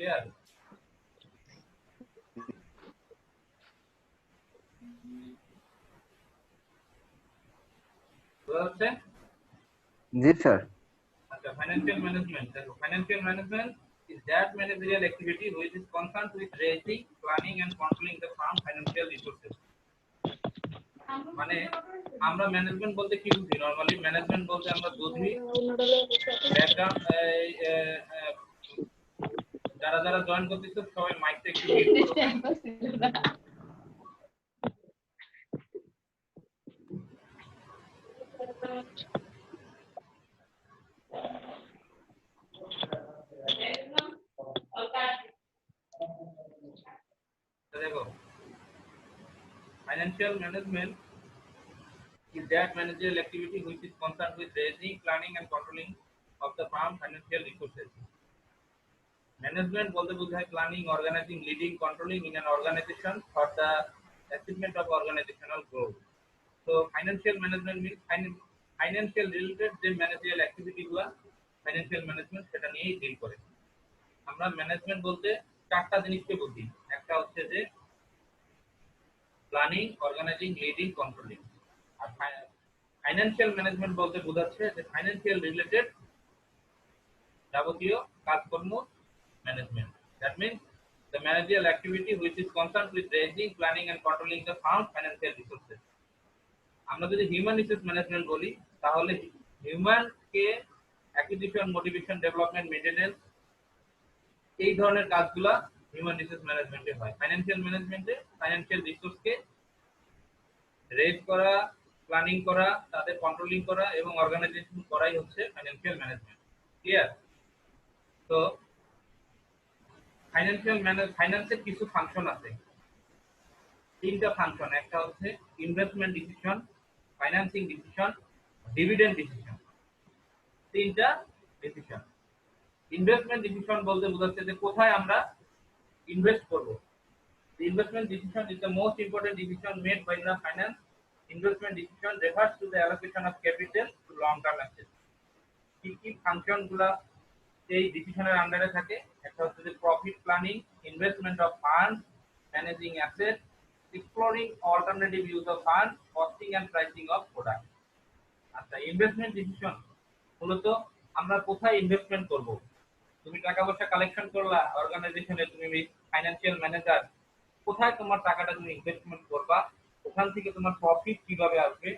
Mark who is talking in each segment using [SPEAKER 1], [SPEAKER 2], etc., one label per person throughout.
[SPEAKER 1] Clear? বুঝা যাচ্ছে?
[SPEAKER 2] জি sir.
[SPEAKER 1] আচ্ছা, ফাইন্যান্সিয়াল ম্যানেজমেন্ট দেখো, financial management is that managerial activity which is concerned with raising, planning and controlling the firm financial resources. মানে আমরা management বলতে কি বুঝি? নরমালি ম্যানেজমেন্ট বলতে আমরা বুঝি ব্যাকগ্রাউন্ড, যারা যারা জয়েন করতেছে সবাই মাইকটা একটু মিউট করো। দেখো, financial management is that managerial activity which is concerned with raising, planning and controlling of the firm financial resources. Management বলতে বোঝায় planning, organizing, leading, controlling in an organization for the achievement of organizational goals. So financial management means financial related যে managerial activity গুলা financial management সেটা নিয়েই deal করে। আমরা management বলতে চারটা জিনিসকে বুঝি। একটা হচ্ছে যে প্ল্যানিং, অর্গানাইজিং, লিডিং, কন্ট্রোলিং। আর ফাইন্যান্সিয়াল ম্যানেজমেন্ট বলতে বোঝাচ্ছে যে ফাইন্যান্সিয়াল রিলেটেড যাবতীয় কাজকর্ম management. That means the managerial activity which is concerned with raising, planning and controlling the firm financial resources. আমরা যদি হিউম্যান রিসোর্স ম্যানেজমেন্ট বলি তাহলে হিউম্যানকে অ্যাকুইজিশন, মোটিভেশন, ডেভেলপমেন্ট, মেইনটেনেন্স এই ধরনের কাজগুলা হিউম্যান রিসোর্স ম্যানেজমেন্টে হয়। ফাইন্যান্সিয়াল ম্যানেজমেন্টে ফাইন্যান্সিয়াল রিসোর্সকে রেজ করা, প্ল্যানিং করা, তাদের কন্ট্রোলিং করা এবং অর্গানাইজেশন করাই হচ্ছে ফাইন্যান্সিয়াল ম্যানেজমেন্ট। ক্লিয়ার? তো ফাইন্যান্সের কিছু ফাংশন আছে, তিনটা ফাংশন। একটা হচ্ছে investment decision, financing decision, dividend decision. তিনটা ডিসিশন। ইনভেস্টমেন্ট ডিসিশন বলতে বোঝাচ্ছে যে কোথায় আমরা ইনভেস্ট করব। The investment decision is the most important decision made by the finance. Investment decision refers to the allocation of capital to long-term assets. কি function গুলা এই ডিসিশনের আন্ডারে থাকে? একটা হচ্ছে যে profit planning, investment of fund, managing asset, exploring alternative use of fund, costing and pricing of product. আচ্ছা, ইনভেস্টমেন্ট ডিসিশন মূলত আমরা কোথায় ইনভেস্টমেন্ট করব। তুমি টাকা পয়সা কালেকশন করলা অর্গানাইজেশনে, তুমি ফাইন্যান্সিয়াল ম্যানেজার, কোথায় তোমার টাকাটা তুমি ইনভেস্টমেন্ট করবা, ওখান থেকে তোমার প্রফিট কিভাবে আসবে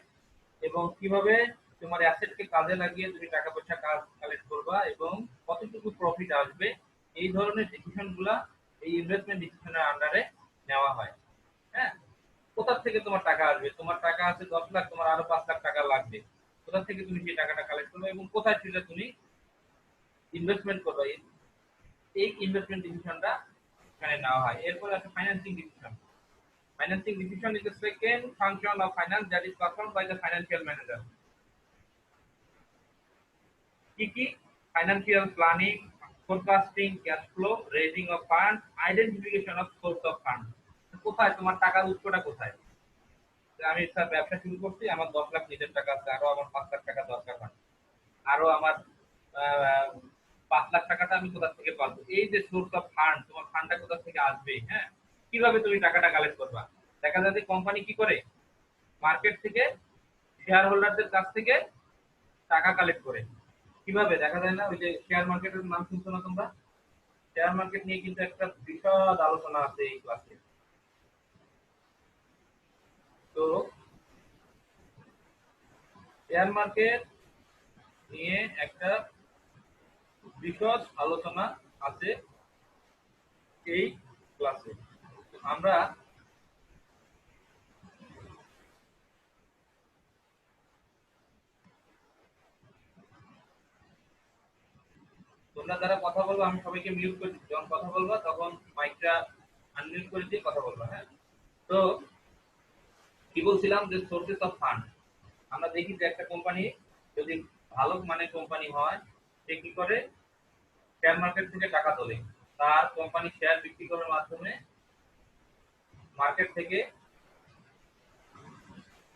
[SPEAKER 1] এবং কিভাবে তোমার অ্যাসেটকে কাজে লাগিয়ে তুমি টাকা পয়সা কালেক্ট করবা এবং কতটুকু প্রফিট আসবে, এই ধরনের ডিসিশনগুলা এই ইনভেস্টমেন্ট ডিসিশনের আন্ডারে নেওয়া হয়। হ্যাঁ, কোথা থেকে তোমার টাকা আসবে? তোমার টাকা আছে 10 লাখ, তোমার আরো 5 লাখ টাকা লাগবে, কোথা থেকে তুমি সেই টাকাটা কালেক্ট করবে এবং কোথায় সেটা তুমি ইনভেস্টমেন্ট করবে, এই ইনভেস্টমেন্ট ডিসিশনটা এখানে নেওয়া হয়। এরপর আছে financing decision. Financing decision is the second function of finance that is performed by the financial manager. কি? Financial planning, forecasting, cash flow, raising of funds, identification of source of funds. কোথায় তোমার টাকার উৎসটা কোথায়? আমি একটা ব্যবসা শুরু করছি, আমার 10 লাখ নিজের টাকা আছে, আরো আমার 5 লাখ টাকা দরকার হয়, আরো আমার 5 লাখ টাকাটা আমি কোথা থেকে পাবো? এই যে সোর্স অফ ফান্ড, তোমার ফান্ডটা কোথা থেকে আসবে? হ্যাঁ, কিভাবে তুমি টাকাটা কালেক্ট করবা? দেখা যায় যে কোম্পানি কি করে, মার্কেট থেকে শেয়ার হোল্ডারদের কাছ থেকে টাকা কালেক্ট করে। কিভাবে দেখা যায় না? ওই যে শেয়ার মার্কেটের নাম শুনছো না তোমরা? শেয়ার মার্কেট নিয়ে কিন্তু একটা বিশদ আলোচনা আছে এই ক্লাসে। তো শেয়ার মার্কেট নিয়ে একটা বিশদ আলোচনা আছে এই ক্লাসে। আমরা তোমরা যারা কথা বলবো আমি সবাইকে মিউট করে দিচ্ছি, যখন কথা বলবো তখন মাইকটা আনমিউট করে দিয়ে কথা বলবো। হ্যাঁ, তো কি বলছিলাম যে সোর্সেস অফ ফান্ড। আমরা দেখি যে একটা কোম্পানি যদি ভালো মানের কোম্পানি হয়, সে কি করে, শেয়ার মার্কেট থেকে টাকা তোলে, তার কোম্পানি শেয়ার বিক্রি করার মাধ্যমে মার্কেট থেকে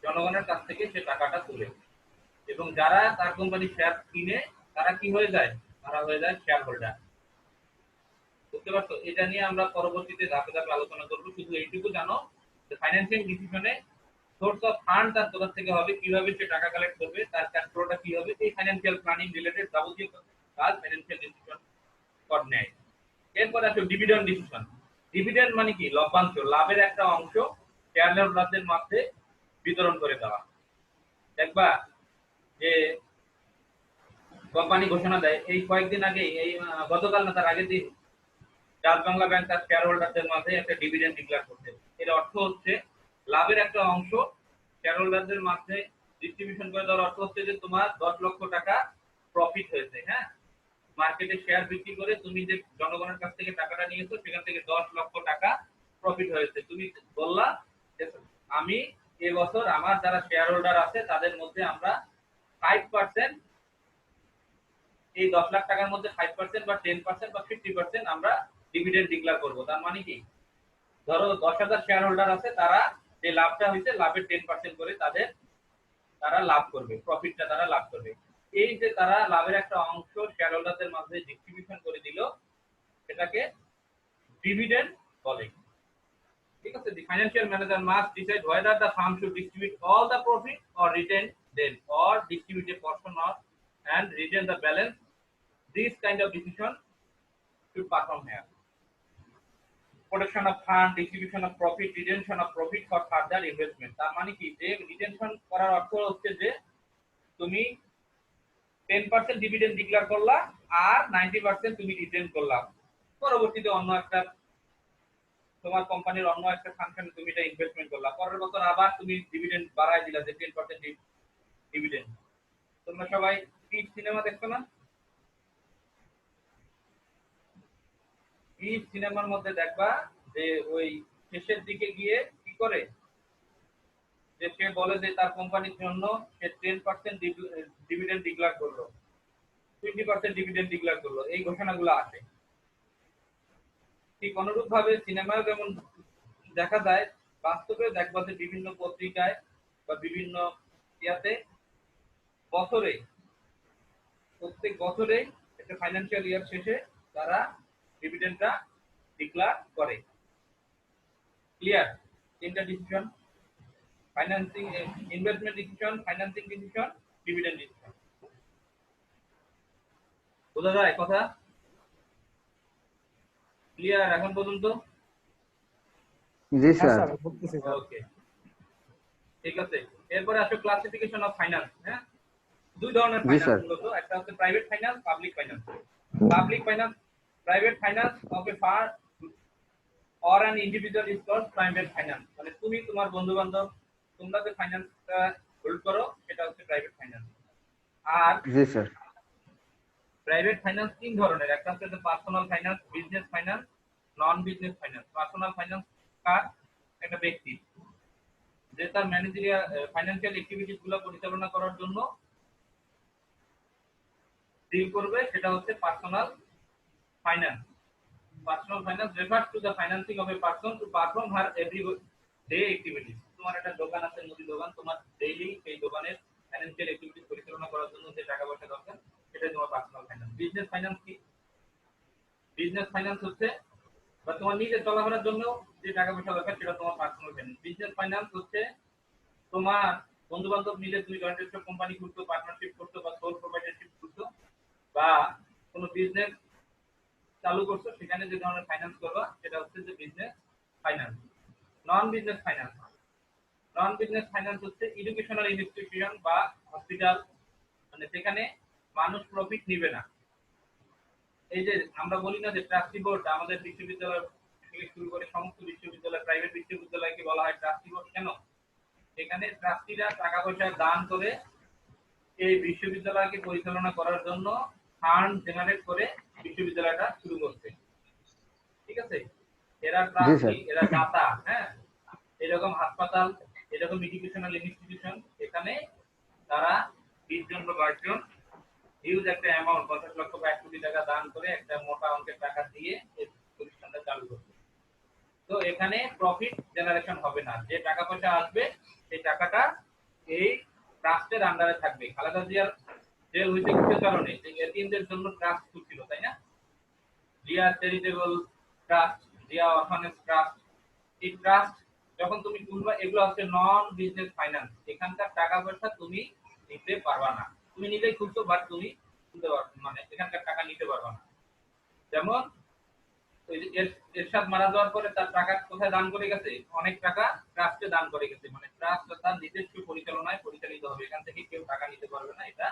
[SPEAKER 1] জনগণের কাছ থেকে সে টাকাটা তোলে এবং যারা তার কোম্পানি শেয়ার কিনে তারা কি হয়ে যায়, তারা হয়ে যায় শেয়ার হোল্ডার। তো বুঝতে পারছো? এটা নিয়ে আমরা পরবর্তীতে ধাপে ধাপে আলোচনা করব। শুধু এইটুকু জানো যে ফাইন্যান্সিয়াল ডিসিশনে সোর্স অফ ফান্ড তার কোথা থেকে হবে, কিভাবে সে টাকা কালেক্ট করবে, তার ক্যাশ ফ্লোটা কি হবে, এই ফাইন্যান্সিয়াল প্ল্যানিং রিলেটেড যাবতীয় কাজ ফাইন্যান্সিয়াল ডিসিশন কর নেয়। এরপর আছে ডিভিডেন্ড ডিসিশন। ডিভিডেন্ড মানে কি? লভ্যাংশ, লাভের একটা অংশ শেয়ার হোল্ডারদের মধ্যে বিতরণ করে দেওয়া। দেখবা যে কোম্পানি ঘোষণা দেয় এই কয়েকদিন আগে, এই গতকাল না তার আগের দিন ডাচ বাংলা ব্যাংক তার শেয়ার হোল্ডারদের মাঝে একটা ডিভিডেন্ড ডিক্লেয়ার করছে। এর অর্থ হচ্ছে লাভের একটা অংশ শেয়ার হোল্ডারদের মাঝে ডিস্ট্রিবিউশন করে দেওয়ার অর্থ হচ্ছে যে তোমার 10 লক্ষ টাকা প্রফিট হয়েছে। হ্যাঁ, মার্কেটে শেয়ার বিক্রি করে তুমি যে জনগণের কাছ থেকে টাকাটা নিয়েছো সেখান থেকে 10 লক্ষ টাকা প্রফিট হয়েছে। তুমি বললা আমি এবছর আমার যারা শেয়ার হোল্ডার আছে তাদের মধ্যে আমরা 5% এই 10 লাখ টাকার মধ্যে 5% বা 10% বা 50% আমরা ডিভিডেন্ড ডিক্লেয়ার করব। তার মানে কি? ধরো 10,000 শেয়ার হোল্ডার আছে, তারা যে লাভটা হয়েছে লাভের 10% করে তারা লাভ করবে, প্রফিটটা তারা লাভ করবে। এই যে তারা লাভের একটা অংশ শেয়ার হোল্ডারদের মধ্যে ডিস্ট্রিবিউশন করে দিল, এটাকে ডিভিডেন্ড বলে। ঠিক আছে? The financial manager must decide whether the firm should distribute all the profit or retain them, or distribute a portion of and retain the balance. This kind of decision should perform here. Protection of fund, distribution of profit, retention of profit for further investment. তার মানে কি? যে retention করার অর্থ হচ্ছে যে তুমি 10% dividend declare করলা আর 90% তুমি রিটেন করলা, পরবর্তীতে অন্য একটা তোমার কোম্পানির অন্য একটা ফাংশনে তুমি এটা ইনভেস্টমেন্ট করলা, পরের বছর আবার তুমি ডিভিডেন্ড বাড়ায় দিলা যে 10% ডিভিডেন্ড। তোমরা সবাই পিচ সিনেমা দেখছো না? পিচ সিনেমার মধ্যে দেখবা যে ওই শেষের দিকে গিয়ে কি করে, যে সে বলে যে তার কোম্পানির জন্য সে 10% ডিভিডেন্ড ডিক্লেয়ার করলো, 20% ডিভিডেন্ড ডিক্লেয়ার করলো, এই ঘোষণাগুলো আসে। ঠিক অনুরূপ ভাবে সিনেমায় যেমন দেখা যায়, বাস্তবে দেখবা যে বিভিন্ন পত্রিকায় বা বিভিন্ন ইয়াতে বছরে, প্রত্যেক বছরে একটা ফাইন্যান্সিয়াল ইয়ার শেষে তারা ডিভিডেন্ডটা ডিক্লেয়ার করে। ক্লিয়ার? তিনটা decision: financing, investment decision, financing decision, dividend decision. বোঝা যায় কথা? ক্লিয়ার এখন পর্যন্ত?
[SPEAKER 2] জি স্যার।
[SPEAKER 1] ওকে, ঠিক আছে। এরপরে আসো ক্লাসিফিকেশন অফ ফাইন্যান্স। হ্যাঁ, দুই ধরনের ফাইন্যান্স মূলত, একটা হচ্ছে private finance, public finance. Public finance, private finance of A farm or an individual is called private finance. মানে তুমি তোমার বন্ধু বান্ধব তোমরা যে ফাইন্যান্সটা হোল্ড করো সেটা হচ্ছে প্রাইভেট ফাইন্যান্স। আর
[SPEAKER 2] জি স্যার।
[SPEAKER 1] প্রাইভেট ফাইন্যান্স তিন ধরনের, একটা হচ্ছে personal finance, business finance, non business finance. Personal finance কার? একটা ব্যক্তি যে তার ম্যানেজারিয়াল ফাইন্যান্সিয়াল অ্যাক্টিভিটিস গুলো পরিচালনা করার জন্য ডিল করবে, সেটা হচ্ছে personal finance. Personal finance refers to the financing of a person to perform her everyday activities. তোমার একটা দোকান আছে, মুদি দোকান, তোমার ডেইলি সেই দোকানের ফাইন্যান্সিয়াল অ্যাক্টিভিটিস পরিচালনা করার জন্য যে টাকা পয়সা দরকার সেটা তোমার পার্সোনাল ফাইন্যান্স। বিজনেস ফাইন্যান্স কি? বিজনেস ফাইন্যান্স হচ্ছে বা তোমার নিজের চলাফেরার জন্য যে টাকা পয়সা দরকার সেটা তোমার পার্সোনাল ফাইন্যান্স। বিজনেস ফাইন্যান্স হচ্ছে তোমার বন্ধু বান্ধব মিলে তুমি জয়েন্ট ভেঞ্চার কোম্পানি করছো, পার্টনারশিপ করছো বা সোল প্রোপ্রাইটারশিপ করছো, বা কোনো বিজনেস চালু করছো, সেখানে যে ধরনের ফাইন্যান্স করবা সেটা হচ্ছে যে business finance. Non business finance, non business finance হচ্ছে এডুকেশনাল ইনস্টিটিউশন বা হসপিটাল, মানে সেখানে মানুষ প্রফিট নিবে না। এই যে আমরা বলি না যে ট্রাস্টি বোর্ড, আমাদের বিশ্ববিদ্যালয় থেকে শুরু করে সমস্ত বিশ্ববিদ্যালয়, প্রাইভেট বিশ্ববিদ্যালয়কে বলা হয় ট্রাস্টি বোর্ড। কেন? এখানে ট্রাস্টিরা টাকা পয়সা দান করে এই বিশ্ববিদ্যালয়কে পরিচালনা করার জন্য ফান্ড জেনারেট করে বিশ্ববিদ্যালয়টা শুরু করছে। ঠিক আছে? এরা ট্রাস্টি, এরা দাতা। হ্যাঁ, এরকম হাসপাতাল, এরকম এডুকেশনাল ইনস্টিটিউশন, এখানে তারা 20 জন বা 22 জন হিউজ একটা অ্যামাউন্ট, 50 লক্ষ বা 1 কোটি টাকা দান করে একটা মোটা অঙ্কের টাকা দিয়ে এই প্রতিষ্ঠানটা চালু করছে। তো এখানে প্রফিট জেনারেশন হবে না, যে টাকা পয়সা আসবে সেই টাকাটা এই ট্রাস্টের আন্ডারে থাকবে। খালেদা জিয়ার হইতে কিছু কারণে যে এতিমদের জন্য ট্রাস্ট খুলছিল, তাই না? Zia charitable trust, Zia orphanage trust. এই ট্রাস্ট যখন তুমি খুলবা, এগুলো হচ্ছে নন বিজনেস ফাইন্যান্স। এখানকার টাকা পয়সা তুমি নিতে পারবা না। তুমি নিজেই খুলছো, বাট তুমি খুলতে পারবে, মানে এখানকার টাকা নিতে পারবা না। যেমন ওই যে এরশাদ মারা যাওয়ার পরে তার টাকা কোথায় দান করে গেছে? অনেক টাকা ট্রাস্টে দান করে গেছে, মানে ট্রাস্ট তার নিজস্ব পরিচালনায় পরিচালিত হবে। এখান থেকে কেউ টাকা নিতে পারবে না, এটা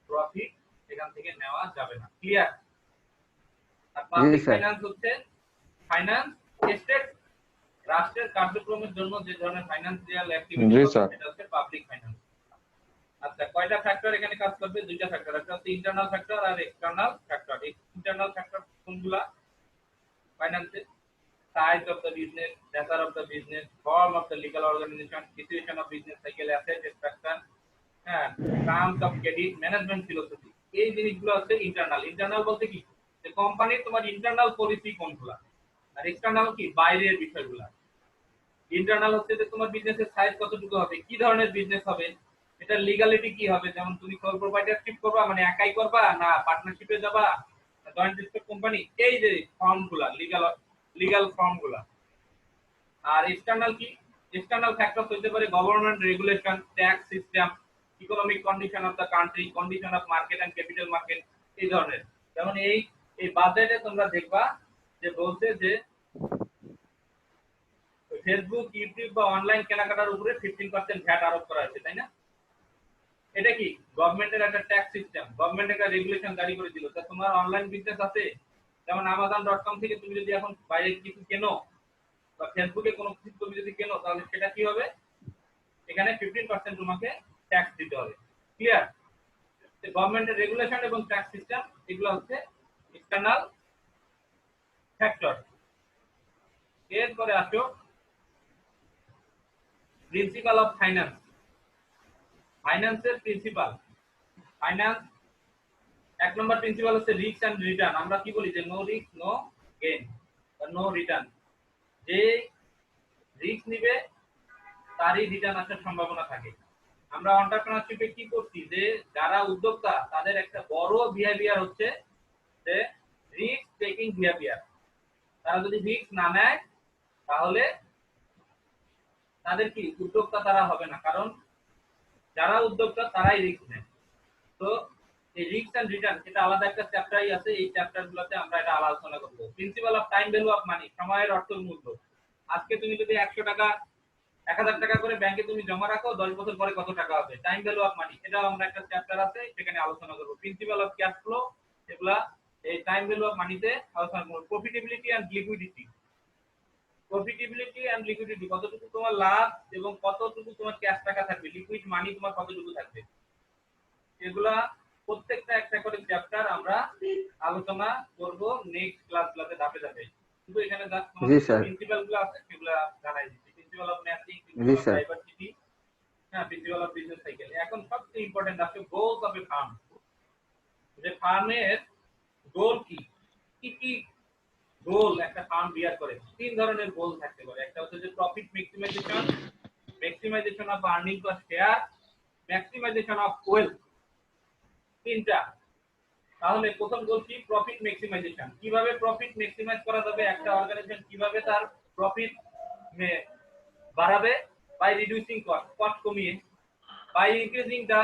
[SPEAKER 1] প্রফিট এখান থেকে নেওয়া যাবে না। ক্লিয়ার? আর
[SPEAKER 2] জি
[SPEAKER 1] পাবলিক
[SPEAKER 2] স্যার।
[SPEAKER 1] ফাইন্যান্স হচ্ছে ফাইন্যান্স স্টেট রাষ্ট্রের কার্যক্রমের জন্য যে ধরনের ফাইন্যান্সিয়াল অ্যাক্টিভিটি
[SPEAKER 3] জি
[SPEAKER 1] হবে
[SPEAKER 3] স্যার।
[SPEAKER 1] সেটা হচ্ছে পাবলিক ফাইন্যান্স। আচ্ছা, কয়টা ফ্যাক্টর এখানে কাজ করবে? দুইটা ফ্যাক্টর, একটা হচ্ছে ইন্টারনাল ফ্যাক্টর আর এক্সটার্নাল ফ্যাক্টর। এই ইন্টারনাল ফ্যাক্টর কোনগুলা ফাইন্যান্সে? Size of the business, nature of the business, form of the legal organisation, situation of business cycle, asset structure, হ্যাঁ, terms of credit, management philosophy. এই জিনিসগুলো হচ্ছে ইন্টারনাল। ইন্টারনাল বলতে কি? যে কোম্পানির তোমার ইন্টারনাল পলিসি কোনগুলা, আর এক্সটার্নাল কি? বাইরের বিষয়গুলা। ইন্টারনাল হচ্ছে যে তোমার বিজনেসের সাইজ কতটুকু হবে, কি ধরনের বিজনেস হবে, এটা লিগ্যালিটি কি হবে, যেমন তুমি সোল প্রোপ্রাইটারশিপ করবা, মানে একাই করবা না পার্টনারশিপে যাবা, জয়েন্ট স্টক কোম্পানি, এই যে ফর্মগুলা, লিগ্যাল লিগ্যাল ফর্মগুলা। আর এক্সটার্নাল কি? এক্সটার্নাল ফ্যাক্টরস হতে পারে government regulation, tax system, economic condition of the country, condition of market and capital market, এই ধরনের। যেমন এই বাজেটে তোমরা দেখবা যে বলছে যে ফেসবুক, ইউটিউব বা অনলাইন কেনাকাটার উপরে 15% ভ্যাট আরোপ করা হয়েছে, তাই না? এটা কি গভর্নমেন্টের একটা ট্যাক্স সিস্টেম, গভর্নমেন্ট একটা রেগুলেশন জারি করে দিল। তা তোমার অনলাইন বিজনেস আছে, যেমন amazon.com থেকে তুমি যদি এখন বাইরে কিছু কেনো বা ফেসবুকে কোনো কিছু তুমি যদি কেনো, তাহলে সেটা কি হবে? এখানে 15% তোমাকে ট্যাক্স দিতে হবে। ক্লিয়ার? গভর্নমেন্টের রেগুলেশন এবং ট্যাক্স সিস্টেম, এগুলো হচ্ছে এক্সটার্নাল ফ্যাক্টর। এরপরে আসো প্রিন্সিপাল অফ ফাইন্যান্স। ফাইন্যান্সের প্রিন্সিপাল, ফাইন্যান্স এক নম্বর প্রিন্সিপাল হচ্ছে রিস্ক এন্ড রিটার্ন। আমরা কি বলি যে নো রিস্ক নো গেইন বা নো রিটার্ন। যে রিস্ক নিবে তারই রিটার্ন আসার সম্ভাবনা থাকে। আমরা এন্টারপ্রেনারশিপে কি করছি, যে যারা উদ্যোক্তা তাদের একটা বড় বিহেভিয়ার হচ্ছে যে রিস্ক টেকিং বিহেভিয়ার। তারা যদি রিস্ক না নেয় তাহলে তাদের কি উদ্যোক্তা তারা হবে না, কারণ যারা উদ্যোক্তা তারাই রিস্ক নেয়। তো এই রিস্ক এন্ড রিটার্ন এটা আলাদা একটা চ্যাপ্টারই আছে, এই চ্যাপ্টারগুলোতে আমরা এটা আলোচনা করব। Principal of time value of মানি, সময়ের অর্থের মূল্য। আজকে তুমি যদি 100 টাকা 1000 টাকা করে ব্যাংকে তুমি জমা রাখো, 10 বছর পরে কত টাকা হবে? টাইম ভ্যালু অফ মানি, এটাও আমরা একটা চ্যাপ্টার আছে সেখানে আলোচনা করব। প্রিন্সিপাল অফ ক্যাশ ফ্লো, এগুলা এই টাইম ভ্যালু অফ মানিতে আলোচনা করব। Profitability and liquidity, profitability and liquidity, কতটুকু তোমার লাভ এবং কতটুকু তোমার ক্যাশ টাকা থাকবে, লিকুইড মানি তোমার কতটুকু থাকবে, এগুলা প্রত্যেকটা একটা করে চ্যাপ্টার আমরা আলোচনা করব নেক্সট ক্লাসগুলোতে ধাপে ধাপে। কিন্তু এখানে জাস্ট
[SPEAKER 2] জি
[SPEAKER 1] তোমাদের যে
[SPEAKER 2] স্যার।
[SPEAKER 1] প্রিন্সিপাল গুলো আছে সেগুলো জানাই দিচ্ছি। Principal of matching,
[SPEAKER 2] G
[SPEAKER 1] principal of
[SPEAKER 2] sir.
[SPEAKER 1] Diversity, হ্যাঁ, প্রিন্সিপাল অফ বিজনেস সাইকেল। এখন সবচেয়ে ইম্পর্টেন্ট আছে গোলস অফ এ ফার্ম। যে ফার্মের গোল কি, কি কি গোল একটা ফার্ম বিয়ার করে? তিন ধরনের গোল থাকতে পারে। একটা হচ্ছে যে profit maximization, maximization of earning per share, maximization of wealth. তিনটা। তাহলে প্রথম গোল কি? Profit maximization. কিভাবে প্রফিট ম্যাক্সিমাইজ করা যাবে? একটা অর্গানাইজেশন কিভাবে তার প্রফিট বাড়াবে? বাই রিডিউসিং কস্ট, কস্ট কমিয়ে, by increasing the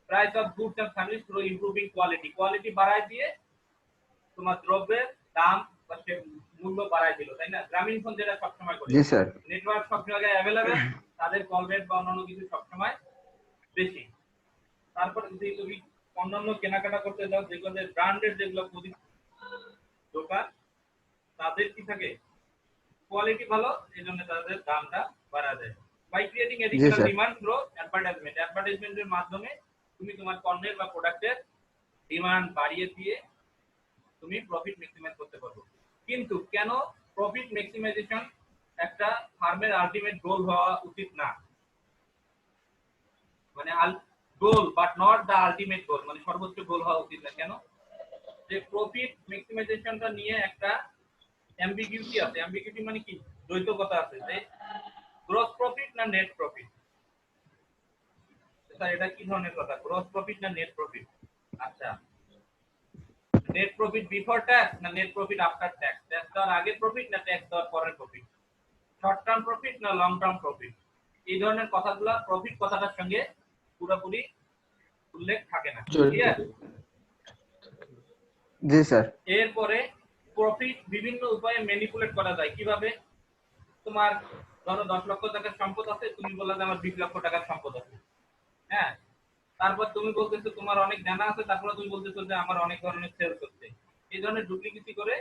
[SPEAKER 1] price of goods and service through improving quality, quality বাড়ায় দিয়ে তোমার দ্রব্যের দাম বা মূল্য বাড়ায় দিল, তাই না? গ্রামীণফোন যেটা সবসময় করে,
[SPEAKER 2] জি স্যার।
[SPEAKER 1] নেটওয়ার্ক সব জায়গায় অ্যাভেলেবেল, তাদের কল রেট বা অন্যান্য কিছু সবসময় বেশি। তারপরে যদি তুমি অন্যান্য কেনাকাটা করতে যাও, যেগুলো ব্র্যান্ডেড যেগুলো দোকান, তাদের কি থাকে? কোয়ালিটি ভালো, এই জন্য তাদের দামটা বাড়া যায়। বাই ক্রিয়েটিং
[SPEAKER 2] জি
[SPEAKER 1] additional
[SPEAKER 2] sir.
[SPEAKER 1] Demand through advertisement, অ্যাডভার্টাইজমেন্টের মাধ্যমে তুমি তোমার পণ্যের বা প্রোডাক্টের ডিমান্ড বাড়িয়ে দিয়ে তুমি প্রফিট ম্যাক্সিমাইজ করতে পারবে। কিন্তু কেন প্রফিট ম্যাক্সিমাইজেশন একটা ফার্মের আলটিমেট গোল হওয়া উচিত না? মানে goal but not the ultimate goal, মানে সর্বোচ্চ গোল হওয়া উচিত না। কেন? যে প্রফিট ম্যাক্সিমাইজেশনটা নিয়ে একটা অ্যাম্বিগুইটি আছে। অ্যাম্বিগুইটি মানে কি? দ্বৈতকতা আছে, যে গ্রস প্রফিট না নেট প্রফিট। স্যার এটা কি ধরনের কথা? গ্রস প্রফিট না নেট প্রফিট? আচ্ছা, নেট প্রফিট বিফোর ট্যাক্স না net profit after tax, tax দেওয়ার আগের প্রফিট না ট্যাক্স দেওয়ার পরের প্রফিট, শর্ট টার্ম প্রফিট না লং টার্ম প্রফিট, এই ধরনের কথাগুলো প্রফিট কথাটার সঙ্গে পুরোপুরি উল্লেখ থাকে না। ক্লিয়ার?
[SPEAKER 2] জি স্যার।
[SPEAKER 1] এরপরে প্রফিট বিভিন্ন উপায়ে ম্যানিপুলেট করা যায়। কিভাবে? তোমার ধরো 10 লক্ষ টাকার সম্পদ আছে, তুমি বললে যে আমার 20 লক্ষ টাকার সম্পদ আছে, হ্যাঁ, তারপর তুমি বলতেছো তোমার অনেক জানা আছে, তারপরে তুমি বলতেছো যে আমার অনেক ধরনের সেলস হচ্ছে। এই ধরনের ডুপ্লিকেসি করে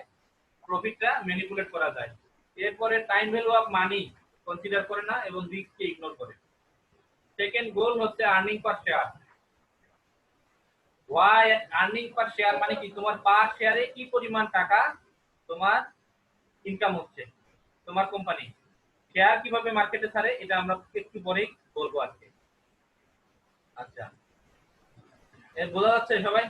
[SPEAKER 1] প্রফিটটা ম্যানিপুলেট করা যায়। এরপরে time value of money consider করে না এবং রিস্ককে ইগনোর করে। সেকেন্ড গোল হচ্ছে earning per share. Why earning per share মানে কি? তোমার পার শেয়ারে কি পরিমাণ টাকা তোমার ইনকাম হচ্ছে তোমার কোম্পানি। শেয়ার কিভাবে মার্কেটে ছাড়ে এটা আমরা একটু পরেই বলবো আজকে। আচ্ছা, এর বোঝা যাচ্ছে সবাই?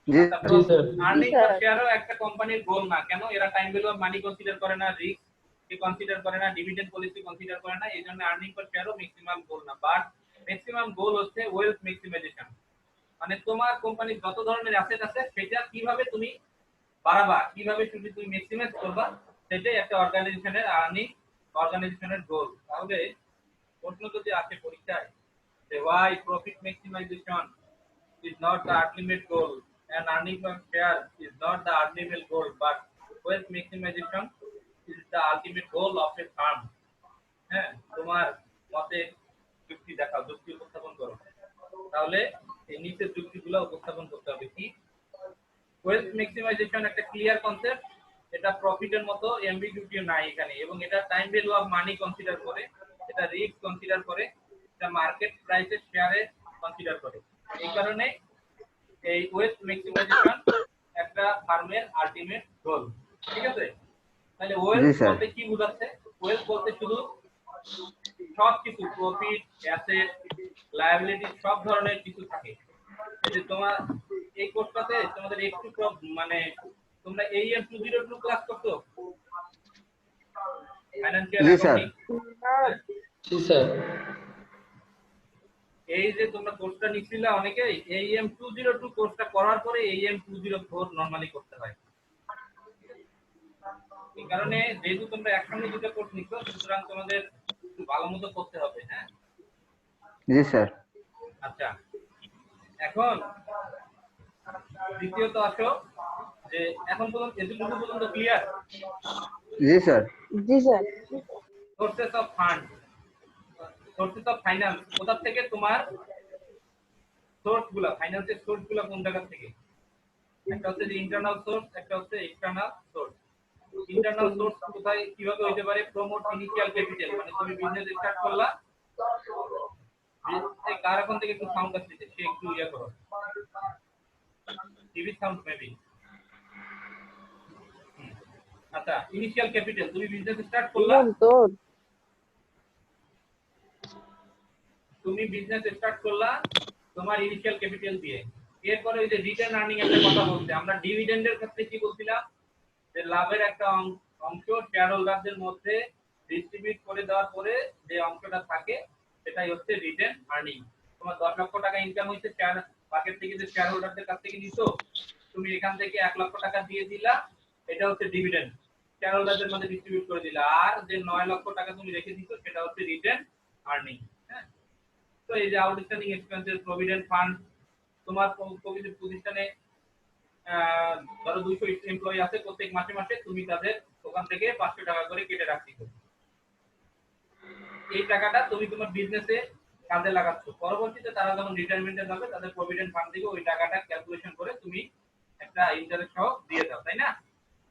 [SPEAKER 2] জি
[SPEAKER 3] স্যার।
[SPEAKER 1] আর্নিং পার শেয়ারও একটা কোম্পানির গোল না। কেন? এরা time value of money consider করে না, রিস্ক কে কনসিডার করে না, ডিভিডেন্ড পলিসি কনসিডার করে না। এই জন্য আর্নিং পার শেয়ারও ম্যাক্সিমাম গোল না, বাট ম্যাক্সিমাম গোল হচ্ছে ওয়েলথ ম্যাক্সিমাইজেশন। মানে তোমার কোম্পানির যত ধরনের অ্যাসেট আছে সেটা কিভাবে তুমি বাড়াবা, কিভাবে শুধু তুমি ম্যাক্সিমাইজ করবা, সেটাই একটা অর্গানাইজেশনের আর্নিং, অর্গানাইজেশনের গোল। তাহলে প্রশ্ন যদি আসে পরীক্ষায় যে why profit maximization is not the ultimate goal and earning per share is not the ultimate goal but wealth maximization is the ultimate goal of a firm, হ্যাঁ, তোমার মতে যুক্তি দেখাও, যুক্তি উপস্থাপন করো। তাহলে এই নিচের যুক্তিগুলো উপস্থাপন করতে হবে। কি? ওয়েলথ ম্যাক্সিমাইজেশন একটা ক্লিয়ার কনসেপ্ট, এটা প্রফিটের মতো অ্যাম্বিগুইটি নাই এখানে, এবং এটা time value of money consider করে, এটা রিস্ক কনসিডার করে, এটা মার্কেট প্রাইসের শেয়ারে কনসিডার করে। এই কারণে এই ওয়েলথ ম্যাক্সিমাইজেশন একটা ফার্মের আলটিমেট গোল। ঠিক আছে? তাহলে ওয়েলথ
[SPEAKER 2] জি, স্যার।
[SPEAKER 1] বলতে কি বোঝাচ্ছে? ওয়েলথ বলতে শুধু সব কিছু, প্রফিট, অ্যাসেট, লায়াবিলিটি, সব ধরনের কিছু থাকে। এই যে তোমার এই কোর্সটাতে তোমাদের একটু মানে তোমরা AEM 202 ক্লাস করছো, ফাইনান্সিয়াল
[SPEAKER 2] জি, স্যার।
[SPEAKER 1] অ্যাকাউন্টিং।
[SPEAKER 3] জি স্যার।
[SPEAKER 1] এই যে তোমরা কোর্সটা নিছিলা অনেকেই, AEM 202 কোর্সটা করার পরে AEM 204 নরমালি করতে হয়। এই কারণে যেহেতু তোমরা একসঙ্গে দুটো কোর্স নিছো, সুতরাং তোমাদের একটু ভালো মতো করতে হবে। হ্যাঁ,
[SPEAKER 2] জি স্যার।
[SPEAKER 1] আচ্ছা, এখন দ্বিতীয়ত আসো যে এখন পর্যন্ত এতটুকু পর্যন্ত clear?
[SPEAKER 2] G sir.
[SPEAKER 4] G sir.
[SPEAKER 1] Sources of fund, sources of finance, কোথা থেকে তোমার সোর্সগুলো, ফাইন্যান্সের সোর্সগুলো কোন জায়গা থেকে? একটা হচ্ছে যে ইন্টারনাল সোর্স, একটা হচ্ছে এক্সটার্নাল সোর্স। ইন্টারনাল সোর্স কোথায় কিভাবে হইতে পারে? প্রমোট ইনিশিয়াল ক্যাপিটাল, মানে তুমি বিজনেস স্টার্ট করলা, এই কার এখন থেকে একটু সাউন্ড আসছে, সে একটু ইয়া করো, টিভি সাউন্ড মেবি। আচ্ছা, ইনিশিয়াল ক্যাপিটাল, তুমি বিজনেস স্টার্ট করলা,
[SPEAKER 4] তোর
[SPEAKER 1] তুমি বিজনেস স্টার্ট করলা তোমার ইনিশিয়াল ক্যাপিটাল দিয়ে। এরপরে ওই যে রিটার্ন আর্নিং একটা কথা বলতে, আমরা ডিভিডেন্ডের ক্ষেত্রে কি বলছিলাম? যে লাভের একটা অংশ শেয়ার হোল্ডারদের মধ্যে ডিস্ট্রিবিউট করে দেওয়ার পরে যে অংশটা থাকে সেটাই হচ্ছে রিটার্ন আর্নিং। তোমার 10 লক্ষ টাকা ইনকাম হইছে শেয়ার মার্কেট থেকে, যে শেয়ার হোল্ডারদের কাছ থেকে নিছো, তুমি এখান থেকে 1 লক্ষ টাকা দিয়ে দিলা, এটা হচ্ছে ডিভিডেন্ড, শেয়ার হোল্ডারদের মধ্যে ডিস্ট্রিবিউট করে দিলা। আর যে 9 লক্ষ টাকা তুমি রেখে দিছো সেটা হচ্ছে রিটার্ন আর্নিং। হ্যাঁ, তো এই যে আউটস্ট্যান্ডিং এক্সপেন্সেস, প্রভিডেন্ট ফান্ড, তোমার প্রতিষ্ঠানে ধরো 200 এমপ্লয়ি আছে, প্রত্যেক মাসে মাসে তুমি তাদের ওখান থেকে 500 টাকা করে কেটে রাখছি। এই টাকাটা তুমি তোমার বিজনেসে কাজে লাগাচ্ছ, পরবর্তীতে তারা যখন রিটায়ারমেন্টে যাবে তাদের প্রভিডেন্ট ফান্ড থেকে ওই টাকাটা ক্যালকুলেশন করে তুমি একটা ইন্টারেস্ট সহ দিয়ে দাও, তাই না?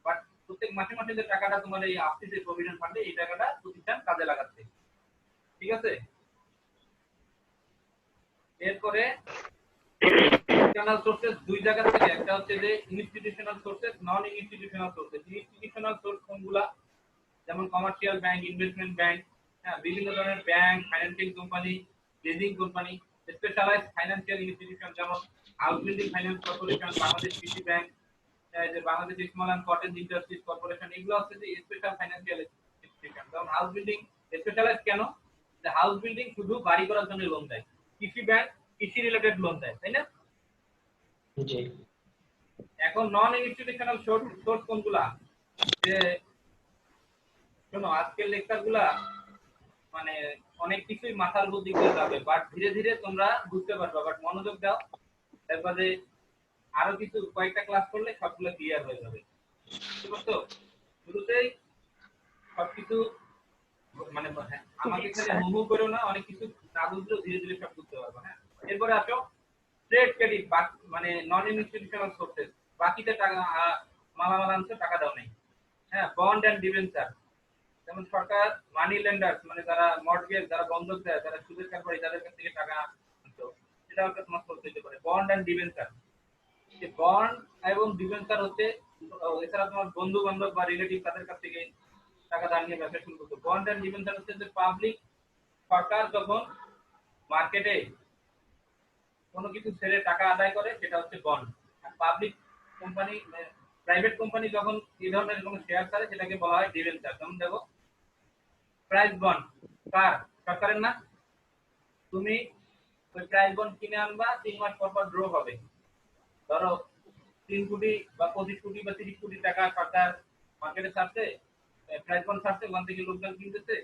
[SPEAKER 1] বাট প্রত্যেক মাসে মাসে যে টাকাটা তোমার এই আসছে প্রভিডেন্ট ফান্ডে, এই টাকাটা প্রতিষ্ঠান কাজে লাগাচ্ছে। ঠিক আছে? এরপরে এক্সটার্নাল সোর্সেস দুই জায়গা থেকে, একটা হচ্ছে যে institutional sources, non institutional sources. Institutional source কোনগুলা? যেমন কমার্শিয়াল ব্যাংক, ইনভেস্টমেন্ট ব্যাংক, হ্যাঁ, বিভিন্ন ধরনের bank, financial company, leasing company, specialised financial institution যেমন house building finance corporation, Bangladesh Krishi bank, যে Bangladesh small and cottage industries corporation, এগুলো হচ্ছে যে স্পেশাল ফাইন্যান্সিয়াল ইনস্টিটিউশন। যেমন হাউস বিল্ডিং স্পেশালাইজড কেন? যে হাউস বিল্ডিং শুধু বাড়ি করার জন্য লোন দেয়, কৃষি ব্যাংক কৃষি রিলেটেড লোন দেয়, তাই না?
[SPEAKER 3] জি।
[SPEAKER 1] এখন নন ইনস্টিটিউশনাল সোর্স কোনগুলা? যে শোনো, আজকের লেকচার গুলা মানে অনেক কিছুই মাথার বুদ্ধি দিয়ে যাবে, বাট ধীরে ধীরে তোমরা বুঝতে পারবে। বাট মনোযোগ দাও, দেখবা যে আরো কিছু কয়েকটা ক্লাস করলে সবগুলো ক্লিয়ার হয়ে যাবে। বুঝতে পারছো? শুরুতেই সবকিছু মানে আমাকে খালি হুহু করো না, অনেক কিছু না বুঝলেও ধীরে ধীরে সব বুঝতে পারবো। হ্যাঁ, এরপরে আসো ট্রেড ক্রেডিট, মানে নন ইনস্টিটিউশনাল সোর্সেস। বাকিতে টাকা মালামাল আনছো, টাকা দাও নেই। হ্যাঁ, বন্ড এন্ড ডিবেঞ্চার, যেমন সরকার মানি লেন্ডার মানে যারা মর্টগেজ, যারা বন্ধক দেয়, যারা সুদের কারবারি, তাদের কাছ থেকে টাকা আনছো, সেটাও একটা তোমার সোর্স হতে পারে। বন্ড এন্ড ডিবেঞ্চার, যে বন্ড এবং ডিবেঞ্চার হচ্ছে, এছাড়া তোমার বন্ধু বান্ধব বা রিলেটিভ তাদের কাছ থেকে টাকা ধার নিয়ে ব্যবসা শুরু করতো। বন্ড এন্ড ডিবেঞ্চার হচ্ছে যে পাবলিক, সরকার যখন মার্কেটে কোনো কিছু ছেড়ে টাকা আদায় করে, সেটা হচ্ছে বন্ড। আর পাবলিক কোম্পানি, প্রাইভেট কোম্পানি যখন এই ধরনের কোনো শেয়ার ছাড়ে, সেটাকে বলা হয় ডিবেঞ্চার। যেমন দেখো প্রাইস বন্ড, কার? সরকারের না? তুমি ওই প্রাইস বন্ড কিনে আনবা, 3 মাস পর পর ড্র হবে। ধরো 3 কোটি বা 25 কোটি বা 30 কোটি টাকা সরকার মার্কেটে ছাড়ছে, প্রাইস বন্ড ছাড়ছে, ওখান থেকে লোকজন কিনতেছে,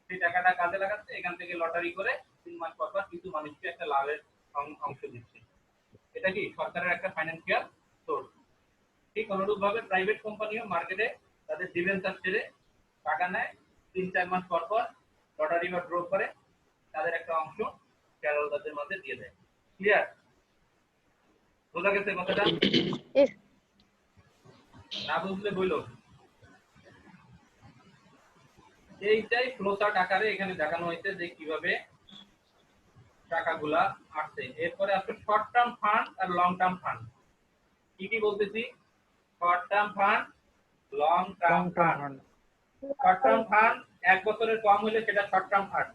[SPEAKER 1] সেই টাকাটা কাজে লাগাচ্ছে, এখান থেকে লটারি করে 3 মাস পর পর কিছু মানুষকে একটা লাভের অংশ দিচ্ছে। এটা কি সরকারের একটা ফাইন্যান্সিয়াল সোর্স। ঠিক অনুরূপ ভাবে প্রাইভেট কোম্পানিও মার্কেটে তাদের ডিবেঞ্চার ছেড়ে টাকা নেয়, 3-4 মাস পর পর লটারি বা ড্র করে তাদের একটা অংশ শেয়ার হোল্ডারদের মধ্যে দিয়ে দেয়। ক্লিয়ার? বোঝা গেছে কথাটা? না বুঝলে বইলো। এইটাই ফ্লোচার্ট আকারে এখানে দেখানো হয়েছে যে কিভাবে টাকাগুলা আসছে। এরপরে আসছে শর্ট টার্ম ফান্ড আর লং টার্ম ফান্ড। কি কি বলতেছি? Short term fund, long term fund. Short term fund 1 বছরের কম হলে সেটা শর্ট টার্ম ফান্ড।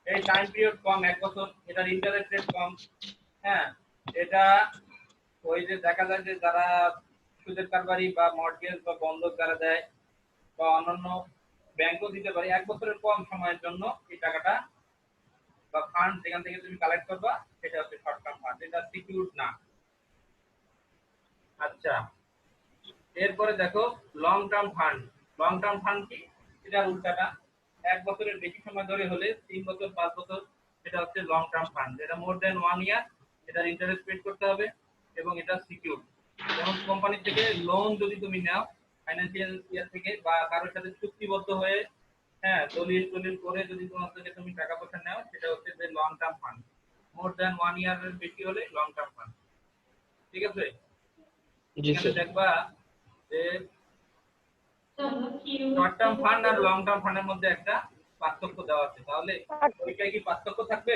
[SPEAKER 1] এই টাইম পিরিয়ড কম 1 বছর, এটার ইন্টারেস্ট রেট কম। হ্যাঁ, এটা ওই যে দেখা যায় যে যারা সুদের কারবারি বা মর্টগেজ বা বন্ধক যারা দেয় বা অন্যান্য ব্যাংকও দিতে পারে, 1 বছরের কম সময়ের জন্য এই টাকাটা বা ফান্ড যেখান থেকে তুমি কালেক্ট করবা, সেটা হচ্ছে শর্ট টার্ম ফান্ড, এটা সিকিউরড না। আচ্ছা, এরপরে দেখো long term fund. Long term fund কি? এটা উল্টাটা। 1 বছরের বেশি সময় ধরে হলে, 3 বছর 5 বছর, সেটা হচ্ছে লং টার্ম ফান্ড। এটা মোর দেন 1 ইয়ার, এটার ইন্টারেস্ট পেড করতে হবে এবং এটা সিকিউর। যেমন কোম্পানি থেকে লোন যদি তুমি নাও, ফাইন্যান্সিয়াল ইয়ার থেকে বা কারোর সাথে চুক্তিবদ্ধ হয়ে, হ্যাঁ, দলিল টলিল করে যদি তোমার থেকে তুমি টাকা পয়সা নাও, সেটা হচ্ছে যে লং টার্ম ফান্ড। মোর দেন 1 ইয়ারের বেশি হলে লং টার্ম ফান্ড। ঠিক আছে?
[SPEAKER 3] জি
[SPEAKER 1] এখানে
[SPEAKER 3] স্যার।
[SPEAKER 1] দেখবা যে শর্ট টার্ম ফান্ড আর লং টার্ম ফান্ডের মধ্যে একটা পার্থক্য দেওয়া আছে। তাহলে পরীক্ষায় কি পার্থক্য থাকবে?